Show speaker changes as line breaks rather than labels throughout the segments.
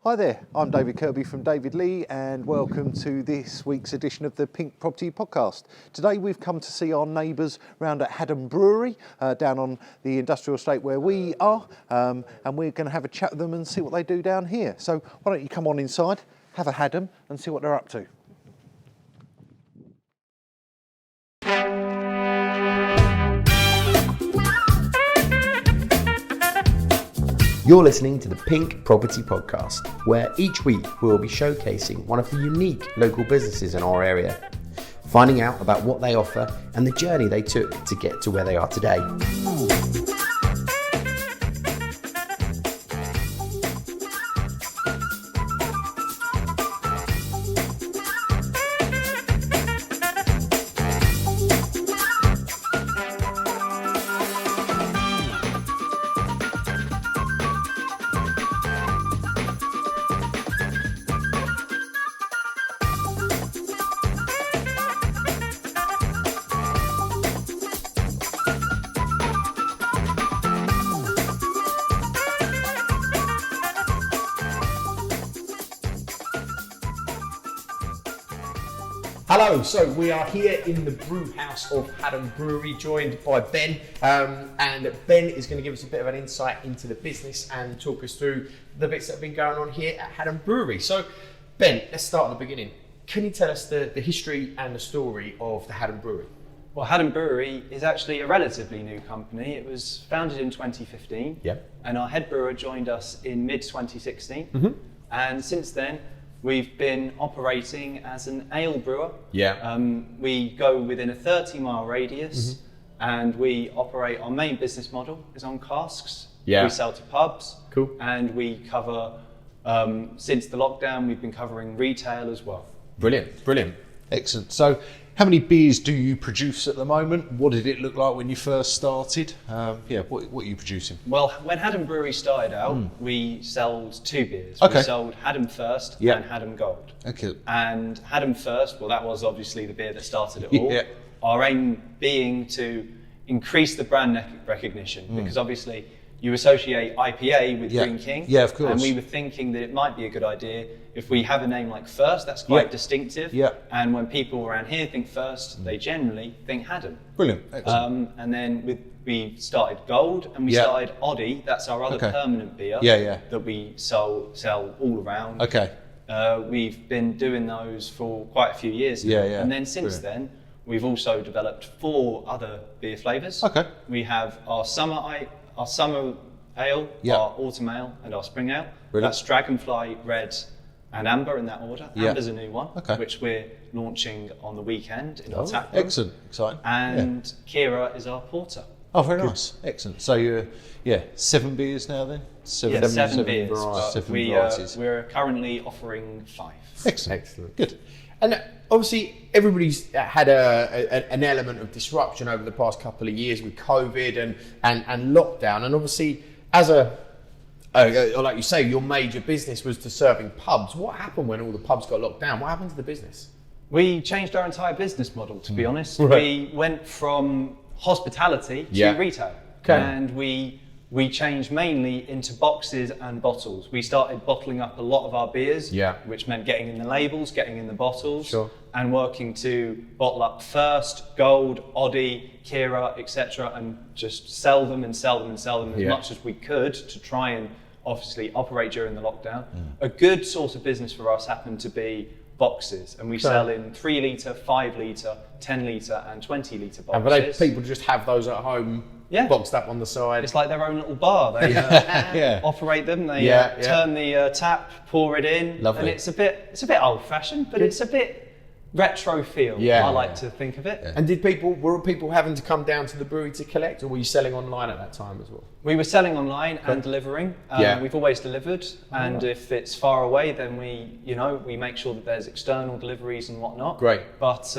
Hi there, I'm David Kirby from David Lee and welcome to this week's edition of the Pink Property Podcast. Today we've come to see our neighbours round at Hadham Brewery down on the industrial estate where we are, and we're going to have a chat with them and see what they do down here. So why don't you come on inside, have a Hadham and see what they're up to.
You're listening to the Pink Property Podcast, where each week we'll be showcasing one of the unique local businesses in our area, finding out about what they offer and the journey they took to get to where they are today. Hello, so we are here in the brew house of Hadham Brewery, joined by Ben, and Ben is going to give us a bit of an insight into the business and talk us through the bits that have been going on here at Hadham Brewery. So Ben, let's start at the beginning. Can you tell us the history and the story of the Hadham Brewery?
Well, Hadham Brewery is actually a relatively new company. It was founded in 2015, and our head brewer joined us in mid-2016, and since then we've been operating as an ale brewer. We go within a 30-mile radius, and we operate, our main business model is on casks. We sell to pubs, and we cover, since the lockdown, we've been covering retail as well.
Brilliant. Excellent. So how many beers do you produce at the moment? What did it look like when you first started? What are you producing?
Well, when Hadham Brewery started out, we sold two beers.
Okay.
We sold Hadham First and Hadham Gold.
Okay.
And Hadham First, well, that was obviously the beer that started it all. Our aim being to increase the brand recognition, because obviously you associate IPA with Green King.
Yeah, of course.
And we were thinking that it might be a good idea if we have a name like First, that's quite distinctive. And when people around here think First, they generally think Hadham.
Brilliant. Excellent.
And then we started Gold, and we started Oddie. That's our other permanent beer that we sell all around.
Okay.
We've been doing those for quite a few years now. And then since then, we've also developed 4 other beer flavours. Okay. We have our summer ale, our autumn ale, and our spring ale.
Brilliant.
That's Dragonfly, Red, and Amber in that order. Amber's a new one, which we're launching on the weekend in our tap room.
Excellent, exciting.
And Kira is our porter.
Oh, very nice. Excellent. So you're, 7 beers now then?
Seven beers.
Varieties.
We're currently offering 5.
Excellent. Good.
And obviously everybody's had an element of disruption over the past couple of years with COVID and lockdown, and obviously as like you say, your major business was to serving pubs. What happened when all the pubs got locked down? What happened to the business?
We changed our entire business model, to be honest. We went from hospitality to retail, and we changed mainly into boxes and bottles. We started bottling up a lot of our beers, which meant getting in the labels, getting in the bottles, and working to bottle up First, Gold, Oddie, Kira, etc., and just sell them as much as we could to try and obviously operate during the lockdown. A good source of business for us happened to be boxes, and we sell in 3 litre, 5 litre, 10 litre and 20 litre boxes.
And people just have those at home, boxed up on the side.
It's like their own little bar. They operate them. They turn the tap, pour it in, and it's a bit old-fashioned, but it's a bit retro feel. I like to think of it.
And were people having to come down to the brewery to collect, or were you selling online at that time as well?
We were selling online and delivering. We've always delivered, and if it's far away, then we make sure that there's external deliveries and whatnot.
Great.
But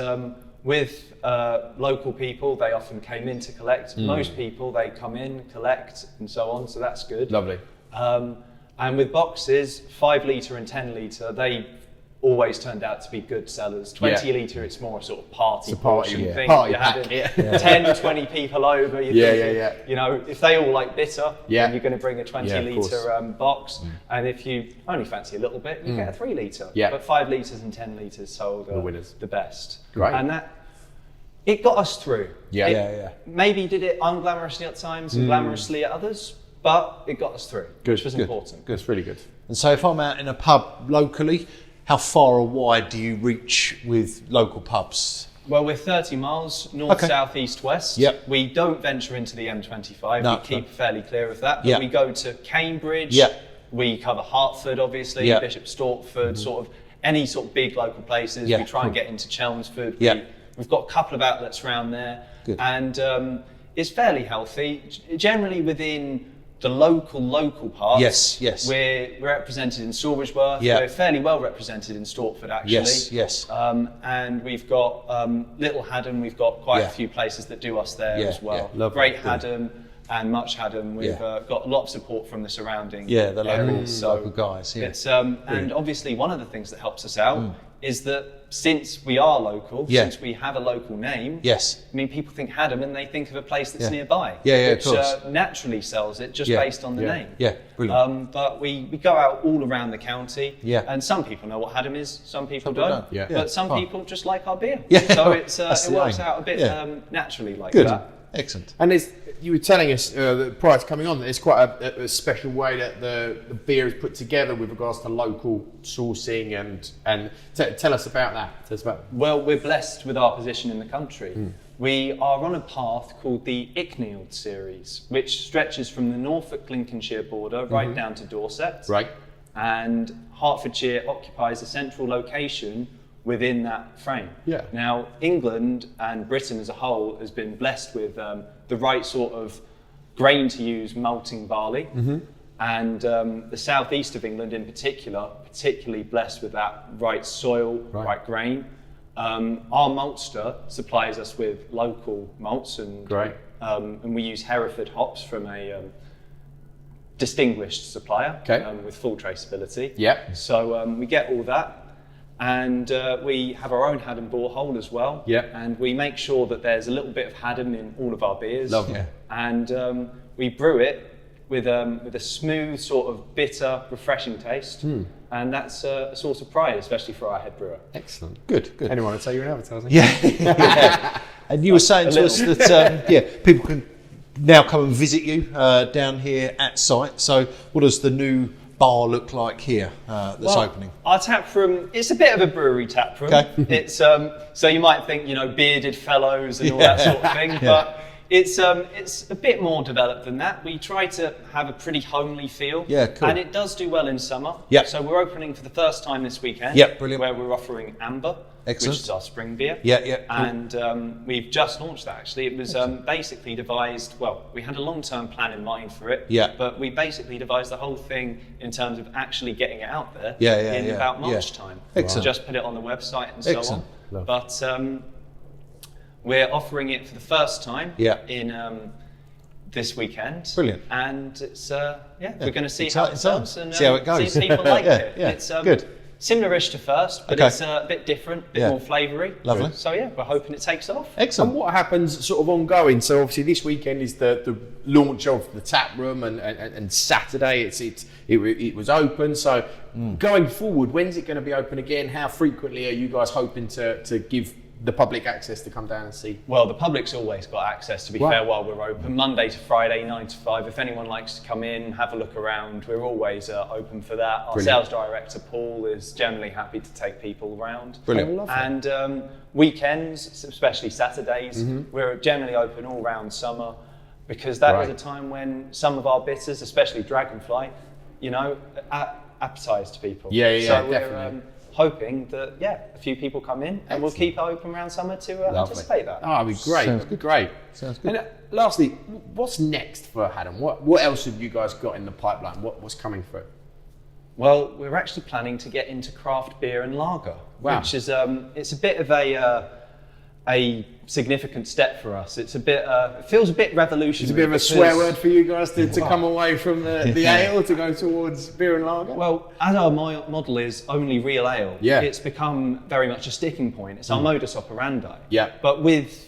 with local people, they often came in to collect. Most people, they come in, collect, and so on. So that's good.
Lovely.
And with boxes, 5 litre and 10 litre, always turned out to be good sellers. 20 litre, it's more a sort of party portion thing.
Party
You're
pack,
having 10, 20 people over. You're thinking, you know, if they all like bitter, then you're going to bring a 20 litre box. And if you only fancy a little bit, you get a 3 litre. But 5 litres and 10 litres sold the winners, the best.
Great.
And that, it got us through.
Yeah.
Maybe did it unglamorously at times and glamorously at others, but it got us through, which was important.
Good, really good.
And so if I'm out in a pub locally, how far or wide do you reach with local pubs?
Well, we're 30 miles north, south, east, west.
Yep.
We don't venture into the M25.
No,
we keep fairly clear of that. But we go to Cambridge. We cover Hertford, obviously, Bishop Stortford, sort of any sort of big local places. We try and get into Chelmsford. We've got a couple of outlets around there. And it's fairly healthy. Generally within the local parts. We're represented in Sawbridgeworth. We're fairly well represented in Stortford, actually. And we've got Little Haddon. We've got quite a few places that do us there as well.
Lovely.
Great Haddon and Much Haddon. We've got a lot of support from the surrounding
the
areas.
local guys.
It's, and obviously one of the things that helps us out is that since we are local, since we have a local name, I mean, people think Haddam and they think of a place that's nearby, which naturally sells it just based on the name.
Brilliant.
But we go out all around the county, and some people know what Haddam is, some people don't. But some people just like our beer. So it's, it works out a bit naturally like that.
Excellent.
And you were telling us prior to coming on that it's quite a special way that the beer is put together with regards to local sourcing and tell us about that. Tell us about.
Well, we're blessed with our position in the country. We are on a path called the Icknield series, which stretches from the Norfolk-Lincolnshire border right down to Dorset. And Hertfordshire occupies a central location within that frame. Now, England and Britain as a whole has been blessed with the right sort of grain to use malting barley. And the southeast of England in particular, particularly blessed with that right soil, right grain. Our maltster supplies us with local malts and we use Hereford hops from a distinguished supplier with full traceability. So we get all that. And we have our own Haddon borehole as well. And we make sure that there's a little bit of Haddon in all of our beers. And we brew it with a smooth, sort of bitter, refreshing taste. And that's a source of pride, especially for our head brewer.
Excellent.
Good.
Anyone would say you're an advertising?
And you were saying to us that people can now come and visit you down here at site. So what does the new bar look like here that's opening?
Our tap room, it's a bit of a brewery tap room. It's so you might think, you know, bearded fellows and all that sort of thing, but it's a bit more developed than that. We try to have a pretty homely feel. And it does do well in summer. So we're opening for the first time this weekend.
Brilliant.
Where we're offering Amber, which is our spring beer. And we've just launched that actually. It was basically devised, well, we had a long-term plan in mind for it, but we basically devised the whole thing in terms of actually getting it out there in about March time. So just put it on the website and so on. But we're offering it for the first time in this weekend.
Brilliant.
And it's, we're going to see how it sounds and
see how it goes.
see if people like it. It's
good.
Similar-ish to first, but it's a bit different, a bit more flavoury.
Lovely.
So we're hoping it takes off.
Excellent.
And what happens sort of ongoing? So obviously this weekend is the launch of the tap room, and Saturday it was open. So going forward, when's it going to be open again? How frequently are you guys hoping to give the public access to come down and see?
Well, the public's always got access, to be fair, while we're open. Monday to Friday, 9 to 5. If anyone likes to come in, have a look around, we're always open for that. Our sales director, Paul, is generally happy to take people around.
Brilliant.
And weekends, especially Saturdays, we're generally open all round summer, because that is a time when some of our bitters, especially Dragonfly, you know, appetise to people.
So
we're hoping that a few people come in, and we'll keep it open around summer to anticipate that.
Oh, that'd be great.
Sounds good.
Great.
Sounds good.
And lastly, what's next for Haddon? What else have you guys got in the pipeline? What's coming through?
Well, we're actually planning to get into craft beer and lager, which is it's a bit of a significant step for us. It's a bit, it feels a bit revolutionary.
It's a bit of a swear word for you guys to come away from the ale to go towards beer and lager.
Well, as our model is only real ale, it's become very much a sticking point. It's our modus operandi.
Yeah.
But with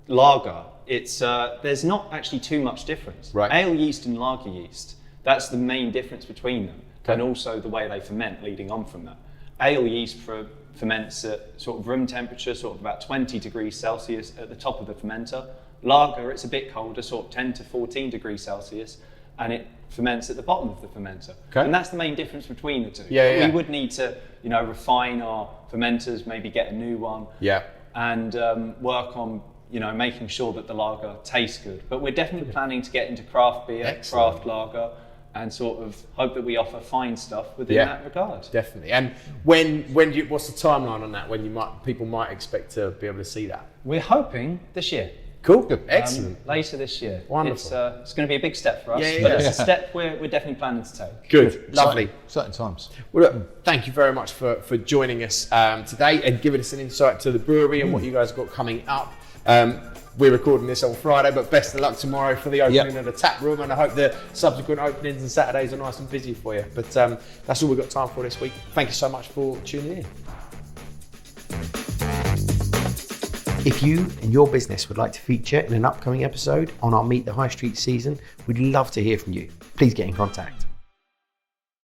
lager, it's there's not actually too much difference.
Right.
Ale yeast and lager yeast, that's the main difference between them, and also the way they ferment leading on from that. Ale yeast ferments at sort of room temperature, sort of about 20 degrees Celsius at the top of the fermenter. Lager, it's a bit colder, sort of 10 to 14 degrees Celsius, and it ferments at the bottom of the fermenter.
Okay.
And that's the main difference between the two.
Yeah.
We would need to, refine our fermenters, maybe get a new one, and work on, making sure that the lager tastes good. But we're definitely planning to get into craft beer, craft lager, and sort of hope that we offer fine stuff within that regard.
Definitely. And what's the timeline on that? When people might expect to be able to see that?
We're hoping this year.
Cool. Good. Excellent.
Later this year.
Wonderful.
It's going to be a big step for us, but it's a step we're definitely planning to take.
Good. Lovely.
Exciting times.
Well, look, thank you very much for joining us today and giving us an insight to the brewery and what you guys have got coming up. We're recording this on Friday, but best of luck tomorrow for the opening of the tap room, and I hope the subsequent openings and Saturdays are nice and busy for you. But that's all we've got time for this week. Thank you so much for tuning in. If you and your business would like to feature in an upcoming episode on our Meet the High Street season, we'd love to hear from you. Please get in contact.